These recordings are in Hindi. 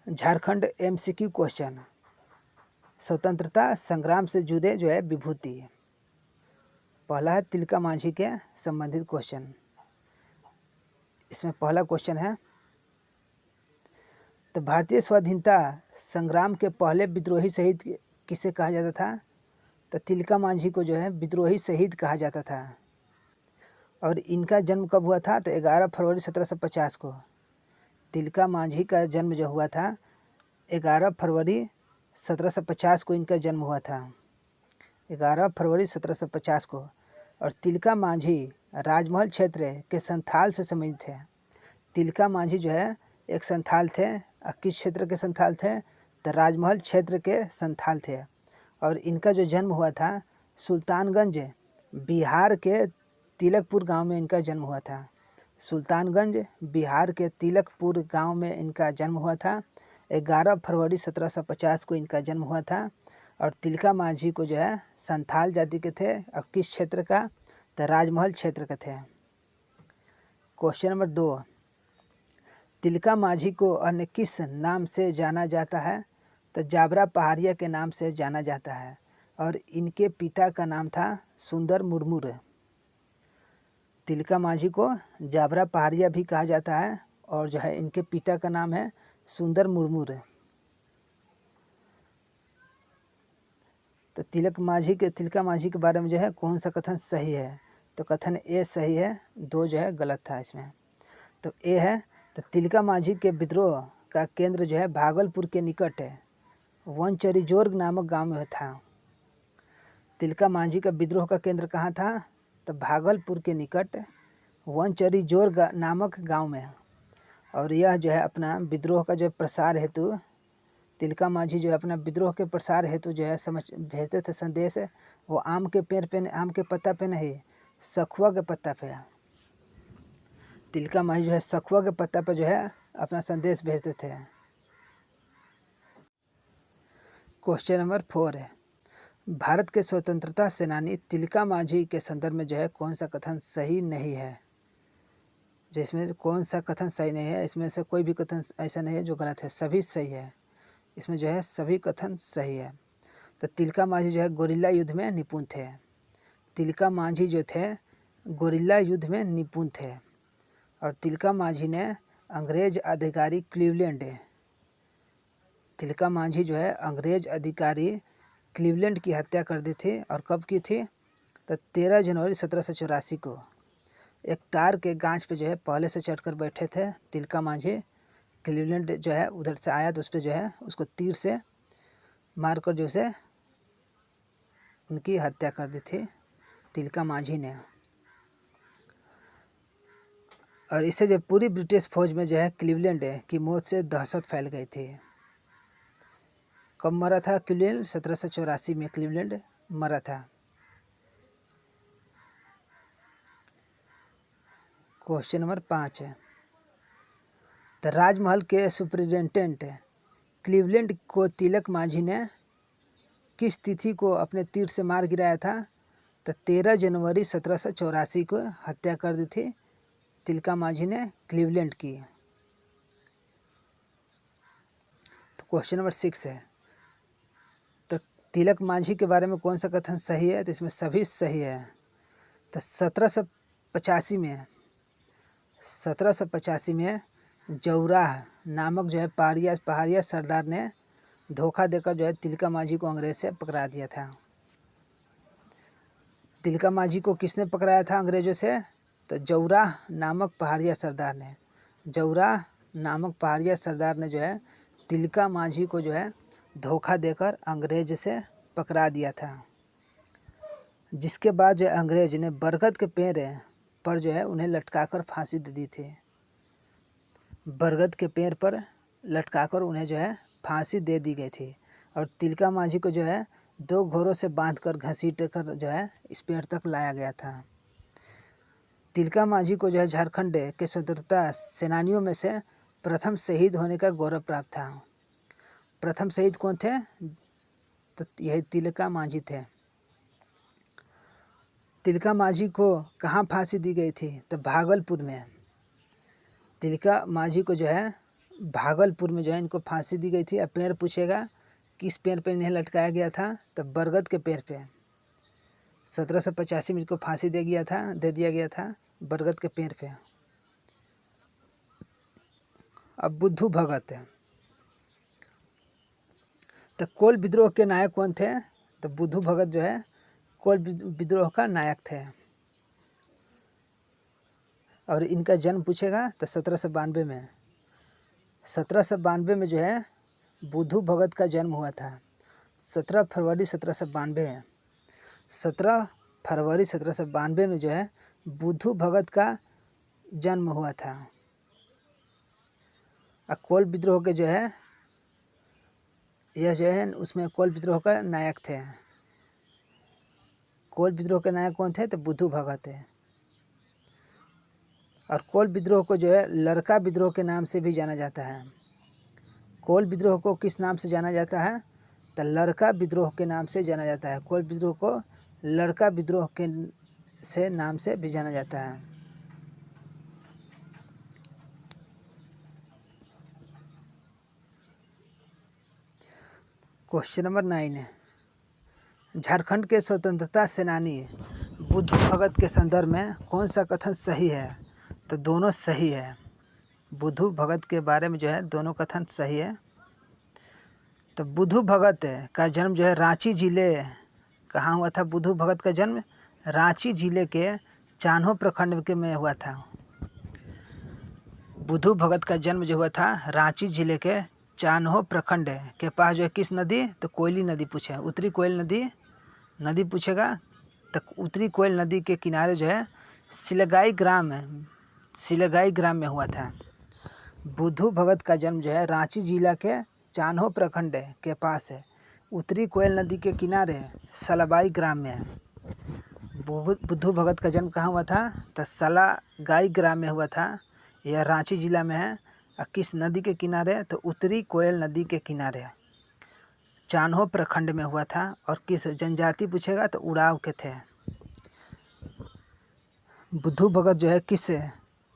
झारखंड एमसीक्यू क्वेश्चन, स्वतंत्रता संग्राम से जुड़े जो है विभूति। पहला है तिलका मांझी के संबंधित क्वेश्चन। इसमें पहला क्वेश्चन है, तो भारतीय स्वाधीनता संग्राम के पहले विद्रोही शहीद किसे कहा जाता था? तो तिलका मांझी को जो है विद्रोही शहीद कहा जाता था। और इनका जन्म कब हुआ था? तो 11 फरवरी 1750 को। तिलका मांझी का जन्म जो हुआ था 11 फरवरी 1750 को इनका जन्म हुआ था, 11 फरवरी 1750 को। और तिलका मांझी राजमहल क्षेत्र के संथाल से संबंधित है। तिलका मांझी जो है एक संथाल थे। किस क्षेत्र के संथाल थे? तो राजमहल क्षेत्र के संथाल थे। और इनका जो जन्म हुआ था सुल्तानगंज बिहार के तिलकपुर गांव में इनका जन्म हुआ था। सुल्तानगंज बिहार के तिलकपुर गांव में इनका जन्म हुआ था। 11 फरवरी 1750 को इनका जन्म हुआ था। और तिलका मांझी को जो है संथाल जाति के थे। और किस क्षेत्र का? तो राजमहल क्षेत्र के थे। क्वेश्चन नंबर 2, तिलका मांझी को अन्य किस नाम से जाना जाता है? तो जाबरा पहाड़िया के नाम से जाना जाता है। और इनके पिता का नाम था सुंदर मुर्मूर। तिलका मांझी को जाबरा पहाड़िया भी कहा जाता है। और जो है इनके पिता का नाम है सुंदर मुर्मूर। तो तिलका मांझी के बारे में जो है कौन सा कथन सही है? तो कथन ए सही है, 2 जो है गलत था इसमें। तो ए है, तो तिलका मांझी के विद्रोह का केंद्र जो है भागलपुर के निकट है वनचरीजोर्ग नामक गांव में था। तिलका मांझी का विद्रोह का केंद्र कहाँ था? तो भागलपुर के निकट वनचरीजोर्ग नामक गांव में। और यह जो है अपना विद्रोह का जो प्रसार हेतु तिलका मांझी जो है अपना विद्रोह के प्रसार हेतु जो है भेजते थे संदेश, वो आम के पत्ता पे नहीं, सखुआ के पत्ता पे। तिलका मांझी जो है सखुआ के पत्ता पे जो है अपना संदेश भेजते थे। क्वेश्चन नंबर 4 है, भारत के स्वतंत्रता सेनानी तिलका मांझी के संदर्भ में जो है कौन सा कथन सही नहीं है? जिसमें कौन सा कथन सही नहीं है? इसमें से कोई भी कथन ऐसा नहीं है जो गलत है, सभी सही है। इसमें जो है सभी कथन सही है। तो तिलका मांझी जो है गोरिल्ला युद्ध में निपुण थे। तिलका मांझी जो थे गोरिल्ला युद्ध में निपुण थे। और तिलका मांझी ने अंग्रेज अधिकारी तिलका मांझी जो है अंग्रेज अधिकारी क्लीवलैंड की हत्या कर दी थी। और कब की थी? तो 13 जनवरी 1784 को। एक तार के गांच पे जो है पहले से चढ़कर बैठे थे तिलका मांझी। क्लीवलैंड जो है उधर से आया तो उस पर जो है उसको तीर से मारकर जो से उनकी हत्या कर दी थी तिलका मांझी ने। और इससे जो पूरी ब्रिटिश फौज में जो है क्लीवलैंड की मौत से दहशत फैल गई थी। कब मरा था क्लीवलैंड? 1784 में क्लीवलैंड मरा था। क्वेश्चन नंबर 5 है, तो राजमहल के सुपरिटेंडेंट क्लीवलैंड को तिलक मांझी ने किस तिथि को अपने तीर से मार गिराया था? तो 13 जनवरी 1784 को हत्या कर दी थी तिलका मांझी ने क्लीवलैंड की। तो क्वेश्चन नंबर 6 है, तो तिलक मांझी के बारे में कौन सा कथन सही है? तो इसमें सभी सही है। तो 1785 में जौराह नामक जो है पहाड़िया सरदार ने धोखा देकर जो है तिलका मांझी को अंग्रेज से पकड़ा दिया था। तिलका मांझी को किसने पकड़ाया था अंग्रेजों से? तो जौराह नामक पहाड़िया सरदार ने जो है तिलका मांझी को जो है धोखा देकर अंग्रेज से पकड़ा दिया था। जिसके बाद जो अंग्रेज ने बरगद के पेड़ पर जो है उन्हें लटकाकर फांसी दे दी थी। बरगद के पेड़ पर लटकाकर उन्हें जो है फांसी दे दी गई थी। और तिलका मांझी को जो है 2 घोड़ों से बांधकर घसीट कर जो है इस पेड़ तक लाया गया था। तिलका मांझी को जो है झारखंड के स्वतंत्रता सेनानियों में से प्रथम शहीद होने का गौरव प्राप्त था। प्रथम शहीद कौन थे? तो यही तिलका मांझी थे। तिलका मांझी को कहाँ फांसी दी गई थी? तो भागलपुर में। तिलका मांझी को जो है भागलपुर में जो है इनको फांसी दी गई थी। अब पेड़ पूछेगा किस पेड़ पे इन्हें लटकाया गया था, तो बरगद के पेड़ पे 1785 में इनको फांसी दे दिया गया था बरगद के पेड़ पे। अब बुद्धू भगत है, तो कोल विद्रोह के नायक कौन थे, तो बुद्धू भगत जो है कोल विद्रोह का नायक थे। और इनका जन्म पूछेगा तो 1792 में 1792 में जो है बुद्धू भगत का जन्म हुआ था। 17 फरवरी 1792 17 फरवरी 1792 में जो है बुद्धू भगत का जन्म हुआ था। कोल विद्रोह के जो है यह जो है उसमें कोल विद्रोह का नायक थे। कोल विद्रोह के नायक कौन थे, तो बुद्धू भगत है। और कोल विद्रोह को जो है लड़का विद्रोह के नाम से भी जाना जाता है। कोल विद्रोह को किस नाम से जाना जाता है, तो लड़का विद्रोह के नाम से जाना जाता है। कोल विद्रोह को लड़का विद्रोह के नाम से भी जाना जाता है। क्वेश्चन नंबर 9 है, झारखंड के स्वतंत्रता सेनानी बुद्धू भगत के संदर्भ में कौन सा कथन सही है, तो दोनों सही है। बुद्धू भगत के बारे में जो है दोनों कथन सही है। तो बुद्धू भगत का जन्म जो है रांची जिले, कहाँ हुआ था बुद्धू भगत का जन्म, रांची जिले के चान्हो प्रखंड के में हुआ था। बुद्धू भगत का जन्म जो हुआ था रांची जिले के चान्हो प्रखंड के पास जो है किस नदी, तो कोयली नदी पूछे, उत्तरी कोयल नदी पूछेगा। तो उत्तरी कोयल नदी के किनारे जो है सिलगाई ग्राम में हुआ था। बुद्धू भगत का जन्म जो है रांची जिला के चान्हो प्रखंड के पास है, उत्तरी कोयल नदी के किनारे सलाबाई ग्राम में है। बुद्धू भगत का जन्म कहाँ हुआ था, तो सलागाई ग्राम में हुआ था। यह रांची जिला में है। और किस नदी के किनारे, तो उत्तरी कोयल नदी के किनारे चान्हो प्रखंड में हुआ था। और किस जनजाति पूछेगा, तो उराव के थे। बुद्धू भगत जो है किस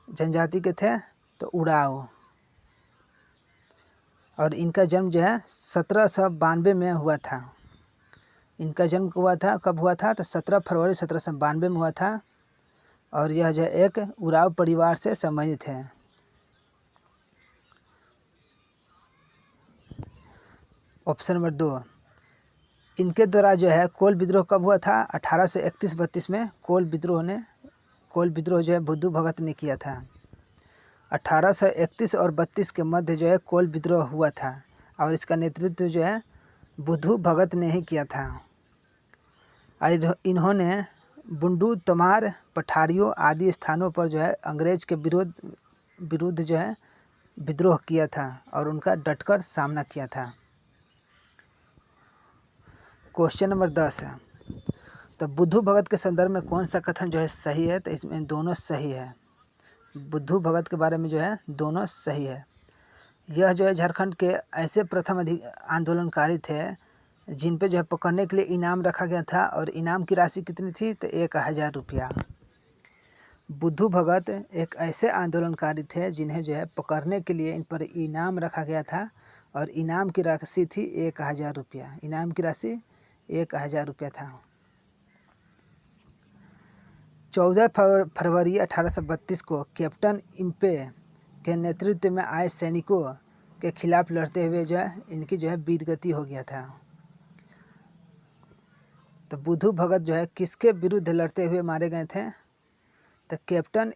जनजाति के थे, तो उराव। और इनका जन्म जो है 1792 में हुआ था। इनका जन्म कब हुआ था, तो 17 फरवरी 1792 में हुआ था। और यह जो एक उराव परिवार से संबंधित है। ऑप्शन नंबर 2, इनके द्वारा जो है कोल विद्रोह कब हुआ था, 1831-32 में कोल विद्रोह जो है बुद्धू भगत ने किया था। 1831 और 32 के मध्य जो है कोल विद्रोह हुआ था। और इसका नेतृत्व जो है बुद्धू भगत ने ही किया था। इन्होंने बुंडू, तमार, पठारियों आदि स्थानों पर जो है अंग्रेज के विरुद्ध जो है विद्रोह किया था और उनका डटकर सामना किया था। क्वेश्चन नंबर 10 है, तो बुद्धू भगत के संदर्भ में कौन सा कथन जो है सही है, तो इसमें दोनों सही है। बुद्धू भगत के बारे में जो है दोनों सही है। यह जो है झारखंड के ऐसे प्रथम आंदोलनकारी थे जिन पे जो है पकड़ने के लिए इनाम रखा गया था। और इनाम की राशि कितनी थी, तो 1000 रुपया। बुद्धू भगत एक ऐसे आंदोलनकारी थे जिन्हें जो है पकड़ने के लिए इन पर इनाम रखा गया था। और इनाम की राशि थी 1000 रुपया। इनाम की राशि 1000 रुपया था। 14 फरवरी 1832 को कैप्टन इम्पे के नेतृत्व में आए सैनिकों के खिलाफ लड़ते हुए जो है इनकी जो है वीरगति हो गया था। तो बुद्धू भगत जो है किसके विरुद्ध लड़ते हुए मारे गए थे, तो कैप्टन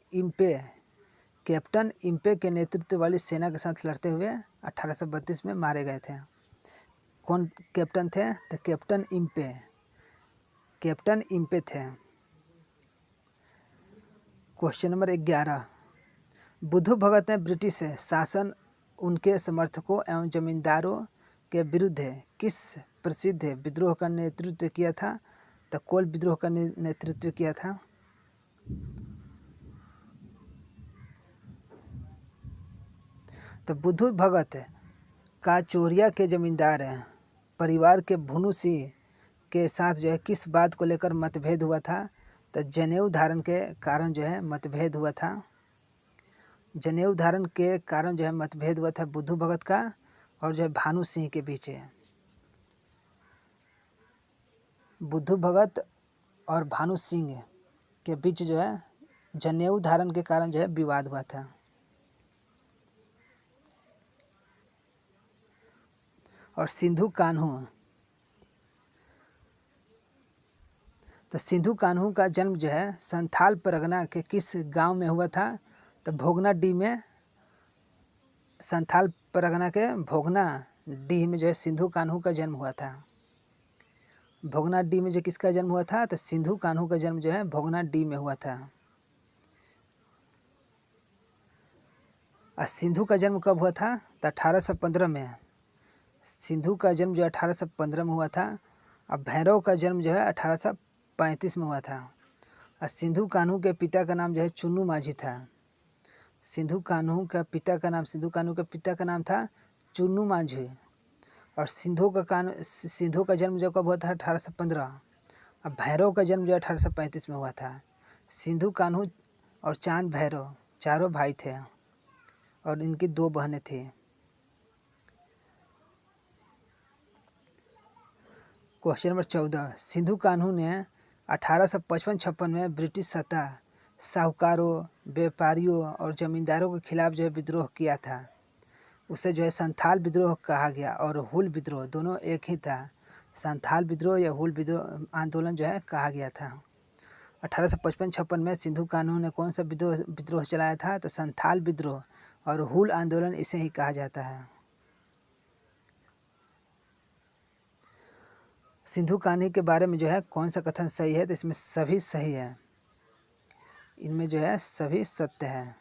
इम्पे के नेतृत्व वाली सेना के साथ लड़ते हुए 1832 में मारे गए थे। कौन कैप्टन थे, तो कैप्टन इम्पे थे। क्वेश्चन नंबर 11, बुद्धू भगत ने ब्रिटिश शासन, उनके समर्थकों एवं जमींदारों के विरुद्ध किस प्रसिद्ध विद्रोह का नेतृत्व किया था, तो कोल विद्रोह का नेतृत्व किया था। तो बुद्धू भगत का चोरिया के जमींदार परिवार के भुनु सिंह के साथ जो है किस बात को लेकर मतभेद हुआ था, तो जनेऊ धारण के कारण जो है मतभेद हुआ था। जनेऊ धारण के कारण जो है मतभेद हुआ था बुद्धू भगत का और जो है भानु सिंह के बीच है। बुद्धू भगत और भानु सिंह के बीच जो है जनेऊ धारण के कारण जो है विवाद हुआ था। और सिंधु कान्हू, तो सिंधु कान्हू का जन्म जो है संथाल परगना के किस गांव में हुआ था? तो भोगना डी में, संथाल परगना के भोगना डी में जो है सिंधु कान्हू का जन्म हुआ था। भोगना डी में जो किसका जन्म हुआ था? तो सिंधु कान्हू का जन्म जो है भोगना डी में हुआ था। और सिंधु का जन्म कब हुआ था? तो 1815 में। सिंधु का जन्म जो 1815 में हुआ था। अब भैरव का जन्म जो है 1835 में हुआ था। और सिंधु कान्हू के पिता का नाम जो है चुन्नू माझी था। सिंधु कान्हू के पिता का नाम था चुन्नू माझी। और सिंधु का जन्म जो कब हुआ था? 1815। अब भैरव का जन्म जो 1835 में हुआ था। सिंधु कान्हू और चांद भैरव चारों भाई थे और इनकी 2 बहनें थी। क्वेश्चन नंबर 14, सिंधु कान्हू ने 1855-56 में ब्रिटिश सत्ता साहूकारों, व्यापारियों और जमींदारों के खिलाफ जो है विद्रोह किया था। उसे जो है संथाल विद्रोह कहा गया और हुल विद्रोह दोनों एक ही था। संथाल विद्रोह या हुल विद्रोह आंदोलन जो है कहा गया था। 1855-56 में सिंधु कान्हू ने कौन सा विद्रोह चलाया था? तो संथाल विद्रोह, और हुल आंदोलन इसे ही कहा जाता है। सिंधु कान्हू के बारे में जो है कौन सा कथन सही है? तो इसमें सभी सही है, इनमें जो है सभी सत्य है।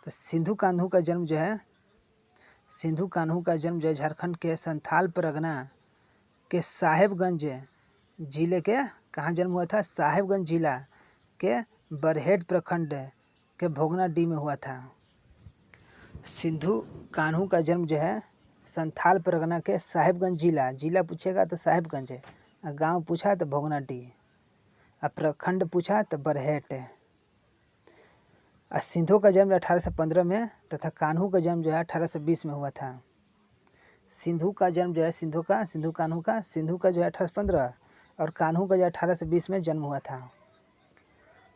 तो सिंधु कान्हू का जन्म जो है झारखंड के संथाल परगना के साहेबगंज जिले के कहाँ जन्म हुआ था? साहेबगंज जिला के बरहेट प्रखंड के भोगना डी में हुआ था। सिंधु कान्हू का जन्म जो है संथाल परगना के साहेबगंज जिला पूछेगा तो साहेबगंज है, गांव पूछा तो भोगना डी, और प्रखंड पूछा तो बरहेट है। और सिंधु का जन्म 1815 में तथा कान्हू का जन्म जो है 1820 में हुआ था। सिंधु का जन्म जो है सिंधु का जो है 1815 और कान्हू का जो 1820 में जन्म हुआ था।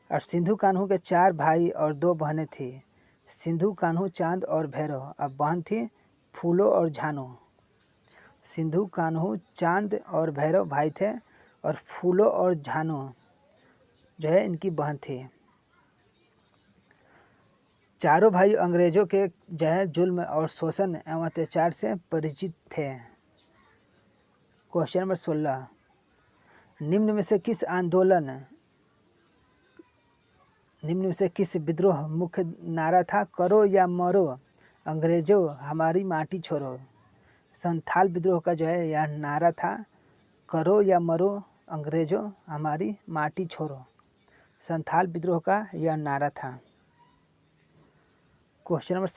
और सिंधु कान्हू के 4 भाई और 2 बहनें थी। सिंधु कान्हू चांद और भैरव, अब बहन थी फूलो और झानो। सिंधु कान्हू चांद और भैरव भाई थे और फूलो और झानो जो है इनकी बहन थी। चारों भाई अंग्रेजों के जो है जुल्म और शोषण एवं अत्याचार से परिचित थे। क्वेश्चन नंबर 16, निम्न में से किस विद्रोह मुख्य नारा था? करो या मरो अंग्रेजों हमारी माटी छोड़ो। संथाल विद्रोह का जो है यह नारा था करो या मरो अंग्रेजों हमारी माटी छोड़ो। संथाल विद्रोह का यह नारा था। क्वेश्चन नंबर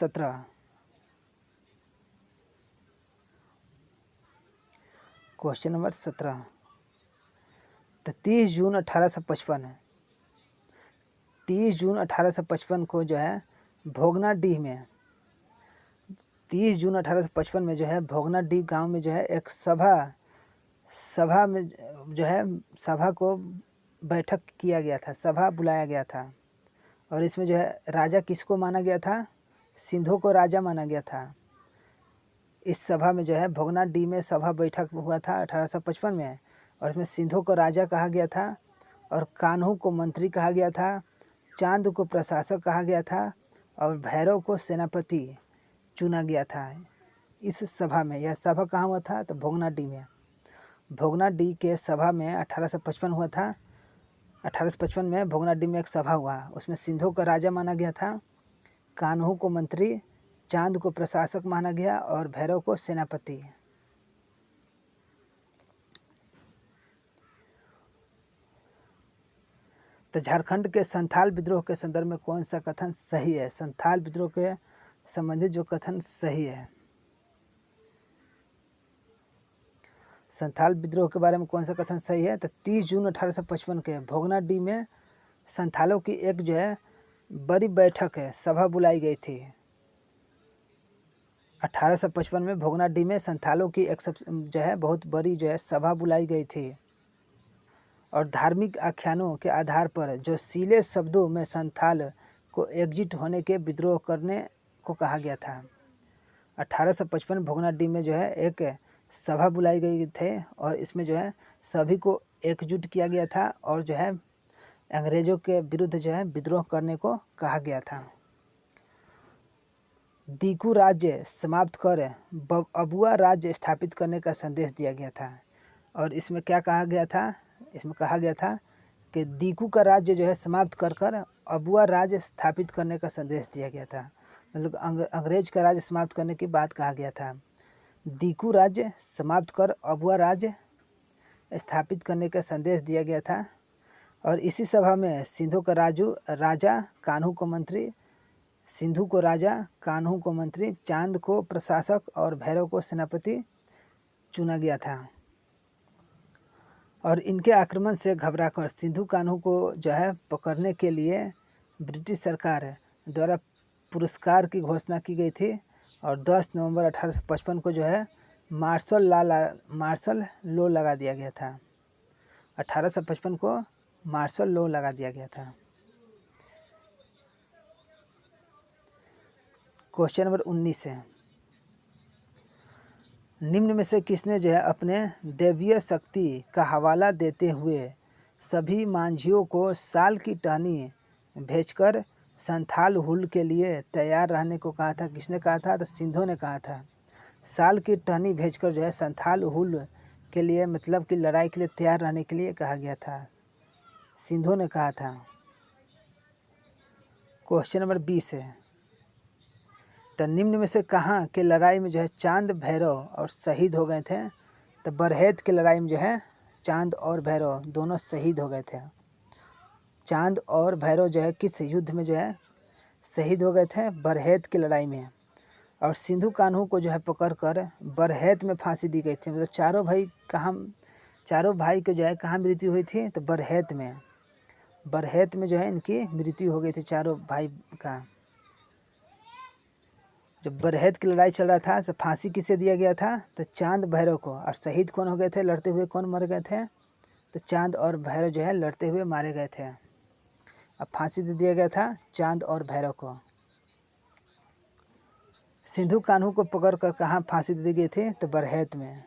17, तो 30 जून 1855 को जो है भोगना डी में 30 जून 1855 में जो है भोगना डी गांव में जो है एक सभा में जो है सभा को बैठक किया गया था, सभा बुलाया गया था। और इसमें जो है राजा किसको माना गया था? सिंधु को राजा माना गया था। इस सभा में जो है भोगना डी में सभा बैठक हुआ था 1855 में, और इसमें सिंधु को राजा कहा गया था और कान्हू को मंत्री कहा गया था, चांद को प्रशासक कहा गया था और भैरव को सेनापति चुना गया था इस सभा में। यह सभा कहाँ हुआ था? तो भोगना डी में। भोगना डी के सभा में 1855 हुआ था। 1855 में भोगना डी में एक सभा हुआ, उसमें सिंधु को राजा माना गया था, कान्हू को मंत्री, चांद को प्रशासक माना गया और भैरव को सेनापति। तो झारखंड के संथाल विद्रोह के संदर्भ में कौन सा कथन सही है? संथाल विद्रोह के संबंधित जो कथन सही है, संथाल विद्रोह के बारे में कौन सा कथन सही है? तो 30 जून 1855 के भोगना डी में संथालों की एक जो है बड़ी बैठक है, सभा बुलाई गई थी। 1855 में भोगनाडीह में संथालों की एक बहुत बड़ी सभा बुलाई गई थी और धार्मिक आख्यानों के आधार पर सीले शब्दों में संथाल को एकजुट होने के विद्रोह करने को कहा गया था। 1855 भोगनाडीह में एक सभा बुलाई गई थे और इसमें सभी को एकजुट किया गया था और अंग्रेजों के विरुद्ध विद्रोह करने को कहा गया था। दीकू राज्य समाप्त कर अबुआ राज्य स्थापित करने का संदेश दिया गया था और इसमें क्या कहा गया था, इसमें कहा गया था कि दीकू का राज्य समाप्त कर अबुआ राज्य स्थापित करने का संदेश दिया गया था। मतलब अंग्रेज का राज्य समाप्त करने की बात कहा गया था। दीकू राज्य समाप्त कर अबुआ राज्य स्थापित करने का संदेश दिया गया था और इसी सभा में सिंधु को राजा, कान्हू को मंत्री, सिंधु को राजा, कान्हू को मंत्री, चांद को प्रशासक और भैरव को सेनापति चुना गया था। और इनके आक्रमण से घबराकर सिंधु कान्हू को पकड़ने के लिए ब्रिटिश सरकार द्वारा पुरस्कार की घोषणा की गई थी और 10 नवंबर 1855 को मार्शल लॉ लगा दिया गया था। 1855 को मार्शल लॉ लगा दिया गया था। क्वेश्चन नंबर 19 है, निम्न में से किसने अपने दैवीय शक्ति का हवाला देते हुए सभी मांझियों को साल की टहनी भेजकर संथाल हुल के लिए तैयार रहने को कहा था? किसने कहा था? तो सिंधु ने कहा था। साल की टहनी भेजकर संथाल हुल के लिए मतलब कि लड़ाई के लिए तैयार रहने के लिए कहा गया था, सिंधु ने कहा था। क्वेश्चन नंबर 20 है, तो निम्न में से कहाँ के लड़ाई में चांद भैरव और शहीद हो गए थे? तो बरहेत के लड़ाई में चांद और भैरव दोनों शहीद हो गए थे। चांद और भैरव किस युद्ध में शहीद हो गए थे? बरहेत की लड़ाई में। और सिंधु कान्हू को पकड़कर बरहेत में फांसी दी गई थी। मतलब चारों भाई को कहाँ मृत्यु हुई थी? तो बरहेत में। बरहेत में इनकी मृत्यु हो गई थी चारों भाई का। जब बरहेत की लड़ाई चल रहा था तो फांसी किसे दिया गया था? तो चांद भैरव को। और शहीद कौन हो गए थे? लड़ते हुए कौन मर गए थे? तो चांद और भैरव लड़ते हुए मारे गए थे। अब फांसी दे दिया गया था चांद और भैरव को। सिंधु कान्हू को पकड़कर कहाँ फांसी दे दी गई थी? तो बरहेत में।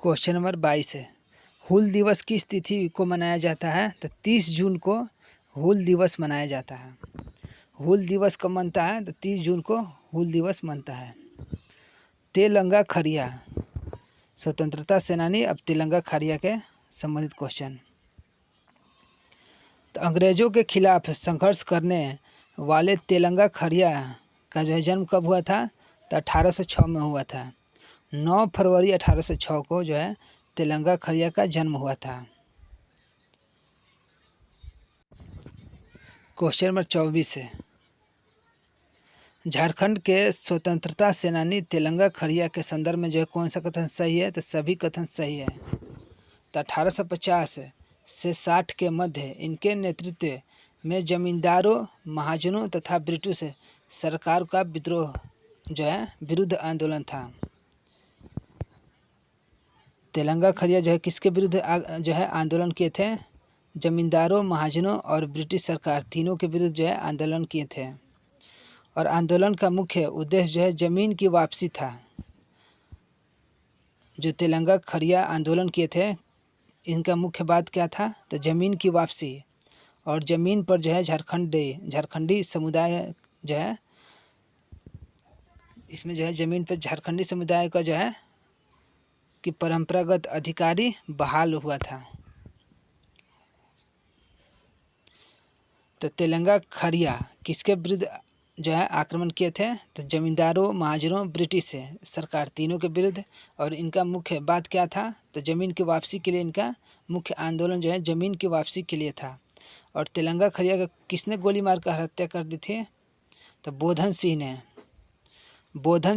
क्वेश्चन नंबर 22 है, हूल दिवस किस तिथि को मनाया जाता है? तो 30 जून को हूल दिवस मनाया जाता है। हूल दिवस कब मनता है? तो 30 जून को हूल दिवस मनता है। तेलंगा खरिया स्वतंत्रता सेनानी। अब तेलंगा खरिया के संबंधित क्वेश्चन। तो अंग्रेजों के खिलाफ संघर्ष करने वाले तेलंगा खरिया का जन्म कब हुआ था? तो 1806 में हुआ था। 9 फरवरी 1806 को तेलंगा खरिया का जन्म हुआ था। क्वेश्चन नंबर 24 है, झारखंड के स्वतंत्रता सेनानी तेलंगा खरिया के संदर्भ में कौन सा कथन सही है? तो सभी कथन सही है। तो 1850 से 60 के मध्य इनके नेतृत्व में जमींदारों, महाजनों तथा ब्रिटिश सरकार का विद्रोह विरुद्ध आंदोलन था। तेलंगा खरिया किसके विरुद्ध आंदोलन किए थे? जमींदारों, महाजनों और ब्रिटिश सरकार तीनों के विरुद्ध आंदोलन किए थे। और आंदोलन का मुख्य उद्देश्य जमीन की वापसी था। जो तेलंगा खरिया आंदोलन किए थे इनका मुख्य बात क्या था? तो ज़मीन की वापसी। और ज़मीन पर झारखंडी समुदाय इसमें ज़मीन पर झारखंडी समुदाय का कि परंपरागत अधिकारी बहाल हुआ था। तो तेलंगा खरिया किसके विरुद्ध आक्रमण किए थे? तो जमींदारों, महाजनों, ब्रिटिश सरकार तीनों के विरुद्ध। और इनका मुख्य बात क्या था? तो ज़मीन की वापसी के लिए इनका मुख्य आंदोलन ज़मीन की वापसी के लिए था। और तेलंगा खरिया का किसने गोली मारकर हत्या कर दी थी? तो बोधन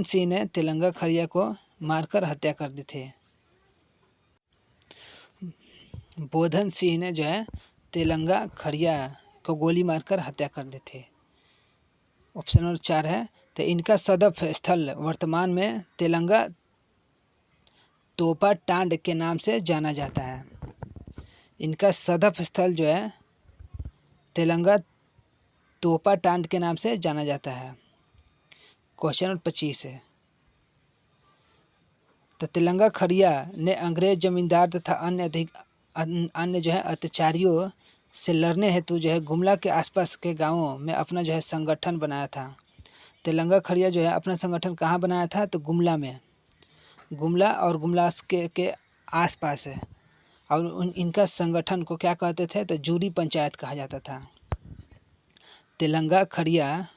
सिंह ने तेलंगा खरिया को मारकर हत्या कर दी थी। बोधन सिंह ने तेलंगा खरिया को गोली मारकर हत्या कर दी थी। ऑप्शन नंबर 4 है। तो इनका सदफ स्थल वर्तमान में तेलंगा तोपा टांड के नाम से जाना जाता है। इनका सदफ स्थल जो है तेलंगा तोपा टांड के नाम से जाना जाता है। क्वेश्चन नंबर 25 है। तो तेलंगा खड़िया ने अंग्रेज जमींदार तथा अन्य जो है अत्याचारियों से लड़ने हेतु जो है गुमला के आसपास के गांवों में अपना जो है संगठन बनाया था। तेलंगा खड़िया जो है अपना संगठन कहाँ बनाया था? तो गुमला में। गुमला और गुमला के आसपास है। और इनका संगठन को क्या कहते थे? तो जूरी पंचायत कहा जाता था। तेलंगा खड़िया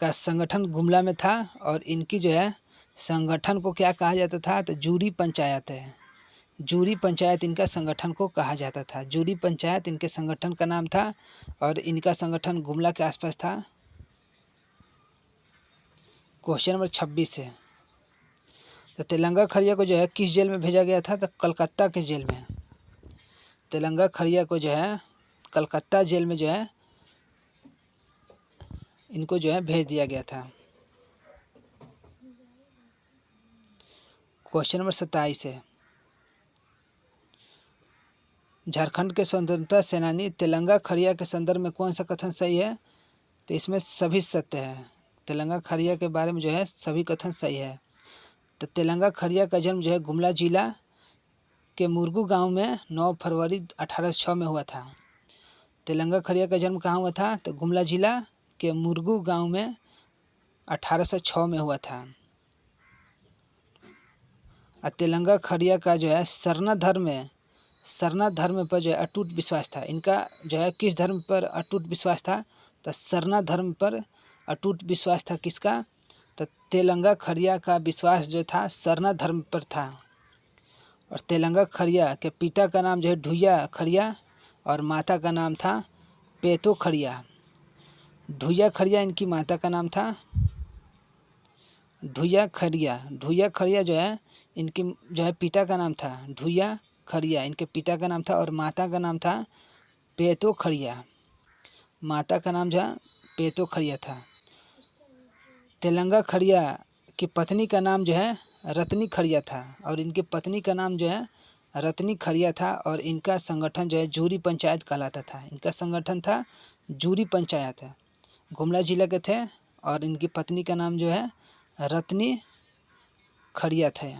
का संगठन गुमला में था और इनकी जो है संगठन को क्या कहा जाता था? तो जूरी पंचायत है। जूरी पंचायत इनका संगठन को कहा जाता था। जूरी पंचायत इनके संगठन का नाम था और इनका संगठन गुमला के आसपास था। क्वेश्चन नंबर 26 है। तो तेलंगा खड़िया को जो है किस जेल में भेजा गया था? तो कलकत्ता के जेल में। तेलंगा खड़िया को जो है कलकत्ता जेल में जो है इनको जो है भेज दिया गया था। क्वेश्चन नंबर 27 है। झारखंड के स्वतंत्रता सेनानी तेलंगा खड़िया के संदर्भ में कौन सा कथन सही है? तो इसमें सभी सत्य है। तेलंगा खड़िया के बारे में जो है सभी कथन सही है। तो तेलंगा खड़िया का जन्म जो है गुमला जिला के मुरगू गांव में 9 फरवरी 1806 में हुआ था। तेलंगा खड़िया का जन्म कहाँ हुआ था? तो गुमला जिला के मुरगू गांव में 1806 में हुआ था। और तेलंगा खड़िया का जो है सरना धर्म पर जो है अटूट विश्वास था। इनका जो है किस धर्म पर अटूट विश्वास था? तो सरना धर्म पर अटूट विश्वास था। किसका? तो तेलंगा खड़िया का विश्वास जो था सरना धर्म पर था। और तेलंगा खड़िया के पिता का नाम जो है ढुइया खड़िया और माता का नाम था पेतो खड़िया। ढुइया खड़िया इनकी माता का नाम था। ढुइया खड़िया जो है इनकी जो है पिता का नाम था ढुइया खड़िया, इनके पिता का नाम था। और माता का नाम था पेतो खड़िया। माता का नाम जो है पेतो खड़िया था। तेलंगा खड़िया की पत्नी का नाम जो है रत्नी खड़िया था और इनकी पत्नी का नाम जो है रत्नी खड़िया था। और इनका संगठन जो है जूरी पंचायत कहलाता था। इनका संगठन था जूरी पंचायत, गुमला जिला के थे और इनकी पत्नी का नाम जो है रत्नी खड़िया थे।